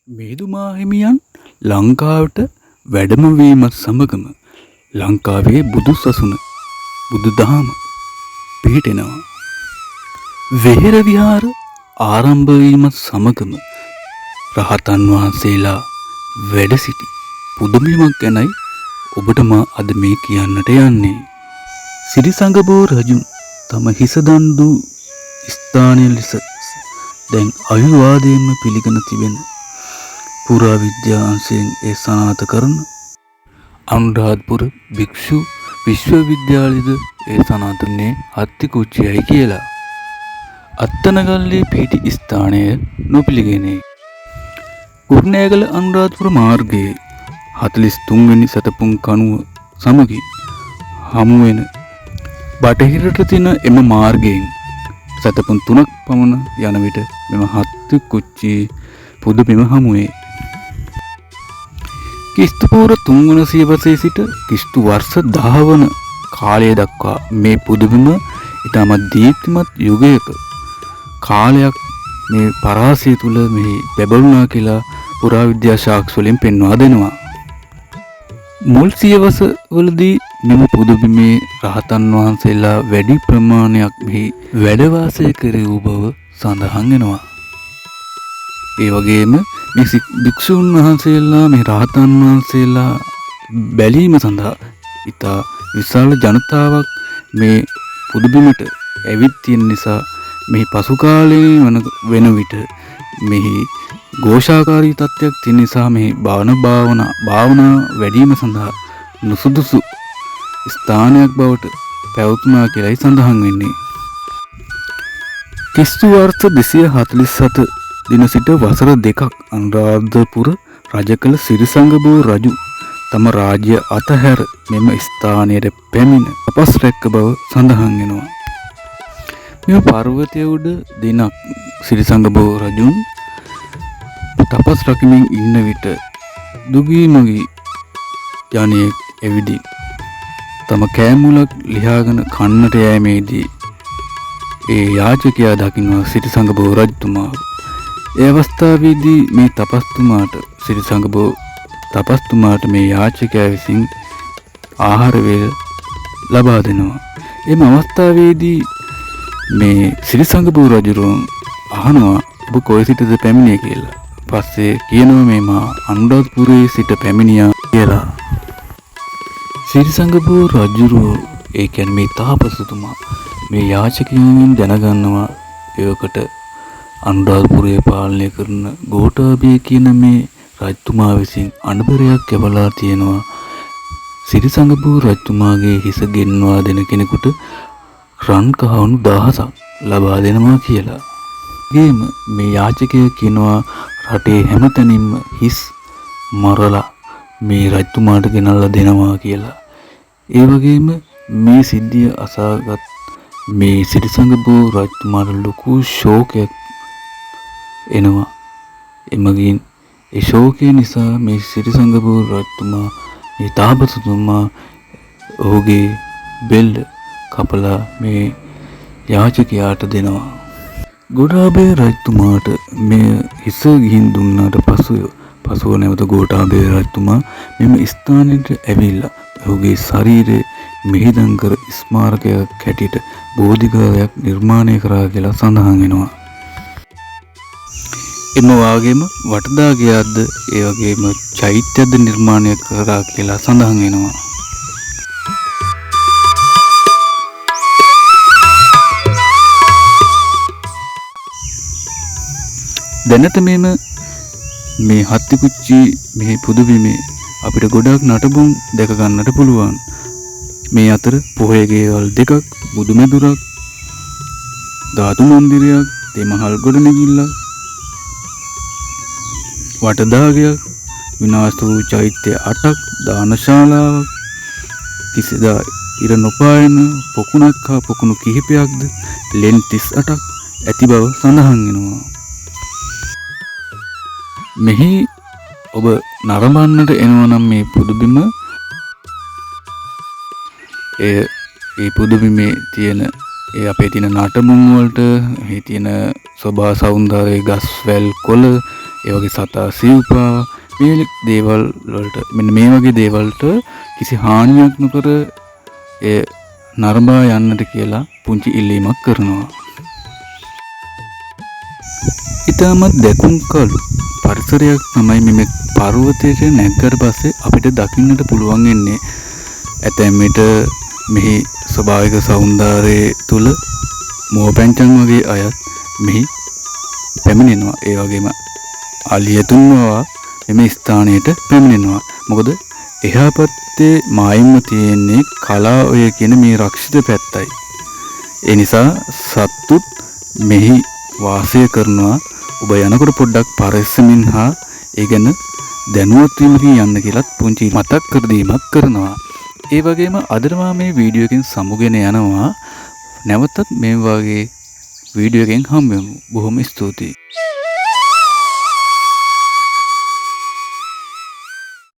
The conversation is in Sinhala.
මේදුමා හිමියන් ලංකාවට වැඩමවීමත් සමගම ලංකාවේ බුදු සසුන බුදු දහම පිහිටෙනවා. වෙහෙර විහාර ආරම්භ වීමත් සමගම රහතන් වහන්සේලා වැඩ සිටි පුදුමයක් ගැනයි ඔබට මා අද මේ කියන්නට යන්නේ. සිරිසංගබෝ රජුන් තම හිස දන් දූ ස්ථානය ලෙස දැන් අවිවාදයෙන්ම පිළිගෙන තිබෙන පුරා විද්‍යා අංශයෙන් ඒ සනාථ කරන අනුරාධපුර භික්ෂු විශ්වවිද්‍යාලයද ඒ සනාථුනේ අත්තිකුච්චියයි කියලා. අත්තනගල්ලේ පිහිටි ස්ථානය නොපිළිගන්නේ. කුරුණෑගල අනුරාධපුර මාර්ගයේ 43 වෙනි සතපුම් කණුව සමගින් හමු වෙන බටහිරට තියෙන එම මාර්ගයෙන් සතපුම් 3ක් පමණ යන විට මෙම අත්තිකුච්චි පුදුබිම හමුවේ. ක්‍රිස්තු පූර්ව 3 වන සියවසේ සිට ක්‍රිස්තු වර්ෂ 10 වන කාලය දක්වා මේ පුදුබිම ඉතාමත් දීප්තිමත් යුගයක කාලයක් මේ පරාසය තුල මෙහි බැබළුණා කියලා පුරාවිද්‍යා සාක්ෂි වලින් පෙන්වා දෙනවා. මුල් සියවස වලදී මෙම පුදුබිමේ රහතන් වහන්සේලා වැඩි ප්‍රමාණයක් මෙහි වැඩ වාසය කරූ බව සඳහන් වෙනවා. ඒ වගේම මේ භික්ෂුන් වහන්සේලා මේ රහතන් වහන්සේලා බැලීම සඳහා ඉතා විශාල ජනතාවක් මේ පුදුබිමට ඇවිත් තියෙන නිසා මෙහි පසු කාලයේ වෙන විට මෙහි ഘോഷාකාරී තත්ත්වයක් තියෙන නිසා මෙහි භාවනා වැඩිම සඳහා නුසුදුසු ස්ථානයක් බවට පැවතුනා කියලායි සඳහන් වෙන්නේ. ක්‍රිස්තු වර්ෂ 247 දින සිට වසර 2ක් අනුරාධපුර රජ කළ සිරිසංගබෝ රජු තම රාජ්‍ය අතහැර මෙම ස්ථානයට පැමිණ තපස් රැක්ක බව සඳහන් වෙනවා. මෙම පර්වතය උඩ දිනක් සිරිසංගබෝ රජුන් තපස් රකිමින් ඉන්න විට දුගී මගී ජනයෙක් ඇවිදින් තම කෑමුලක් ලියාගෙන කන්නට යෑමේදී ඒ යාචකයා දකිනවා සිරිසංගබෝ රජතුමාව. ඒ අවස්ථාවේදී මේ තපස්තුමාට මේ යාචකයා විසින් ආහාර වේල ලබා දෙනවා. එම අවස්ථාවේදී මේ සිරිසංගබෝ රජුරුවන් අහනවා ඔබ කොයි සිටද පැමිණියේ කියලා. පස්සේ කියනවා මේ මා අනුරාධපුරයේ සිට පැමිණියා කියලා. සිරිසංගබෝ රජුරුවෝ ඒ කියන්නේ මේ තාපසතුමා මේ යාචකයන්ගෙන් දැනගන්නවා ඒකට අනුරාධපුරයේ පාලනය කරන ගෝඨාභය කියන මේ රජතුමා විසින් අනුබරයක් ලැබලා තියෙනවා. සිරිසංගබෝ රජතුමාගේ හිස ගෙන්වා දෙන කෙනෙකුට රන් කහවණු 1000ක් ලබා දෙනවා කියලා. ඒගේම මේ යාචකය කියනවා රටේ හැමතැනින්ම හිස් මරලා මේ රජතුමාට ගෙනල්ලා දෙනවා කියලා. ඒ වගේම මේ සිද්ධිය අසාගත් මේ සිරිසංගබෝ රජතුමාට ලොකු ශෝකයක් එනවා. එමගින් ඒ ශෝකය නිසා මේ සිරිසංගබෝ රජතුමා මේ තාපසතුමා ඔහුගේ බෙල්ල කපලා මේ යාචකයාට දෙනවා. ගෝඨාභය රජතුමාට මේ හිස ගිහින් දුන්නාට පසුව නැවත ගෝඨාභය රජතුමා මෙම ස්ථානයට ඇවිල්ලා ඔහුගේ ශරීරයේ මිහිදන් කර ස්මාරකයක් හැටියට බෝධිඝායක් නිර්මාණය කරා කියලා සඳහන් වෙනවා. එම වාගේම වටදාගයක්ද ඒ වගේම චෛත්‍යයක්ද නිර්මාණය කරා කියලා සඳහන් වෙනවා. දැනට මේ හත්තිකුච්චි මේ පුදුබිමේ අපිට ගොඩක් නටබුන් දැක ගන්නට පුළුවන්. මේ අතර පොහොය ගෙවල් දෙකක්, බුදුමැදුරක්, ධාතු මන්දිරයක්, තෙමහල් ගොඩනැගිල්ලක්, වටදාගයක්, විනාශ වූ චෛත්‍ය 8ක්, දානශාලාවක්, කිසිදා ඉර නොපායන පොකුණක් හා පොකුණු කිහිපයක්ද ලෙන් 38ක් ඇති බව සඳහන් වෙනවා. මෙහි ඔබ නරඹන්නට එනවා නම් මේ පුදුබිම ඒ පුදුබිමේ තියෙන ඒ අපේ තියෙන නටබුන් වලට එහි තියෙන සෝභා සෞන්දර්ය ගස් වැල් කොළ ඒ වගේ සතා සිව්පා මේ දේවල් වලට මෙන්න මේ වගේ දේවල්ට කිසි හානියක් නොකර ඒ නරඹා යන්නට කියලා පුංචි ඉල්ලීමක් කරනවා. ඊටමත් දැකුම් කළු පරිසරයක් තමයි මේ පර්වතයට නැග්ගට පස්සේ අපිට දකින්නට පුළුවන් වෙන්නේ. ඇතැම් විට මෙහි ස්වභාවික සෞන්දර්යය තුල මෝපැංචන් වගේ අයත් මෙහි පැමිණෙනවා. ඒ වගේම අලියතුන්වා මේ ස්ථානයට පැමිණෙනවා. මොකද එහා පැත්තේ මායිම්ම තියෙන්නේ කලාඔය කියන මේ රක්ෂිත පැත්තයි. ඒ නිසා සත්තුත් මෙහි වාසය කරනවා. ඔබ යනකොට පොඩ්ඩක් පරිස්සමින් හා ඒ ගැන දැනුවත් වීමකින් යන්න කියලාත් පුංචි මතක් කර දීමක් කරනවා. ඒ වගේම අදට මම මේ වීඩියෝ එකෙන් සමුගෙන යනවා. නැවතත් මේ වගේ වීඩියෝ එකෙන් හම්බෙමු. බොහොම ස්තුතියි.